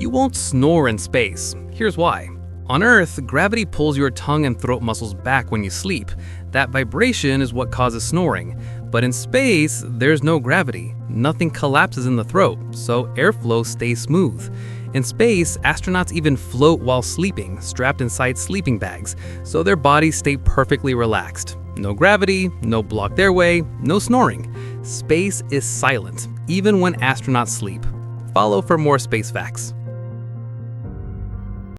You won't snore in space. Here's why. On Earth, gravity pulls your tongue and throat muscles back when you sleep. That vibration is what causes snoring. But in space, there's no gravity. Nothing collapses in the throat, so airflow stays smooth. In space, astronauts even float while sleeping, strapped inside sleeping bags, so their bodies stay perfectly relaxed. No gravity, no blocked airway, no snoring. Space is silent, even when astronauts sleep. Follow for more space facts.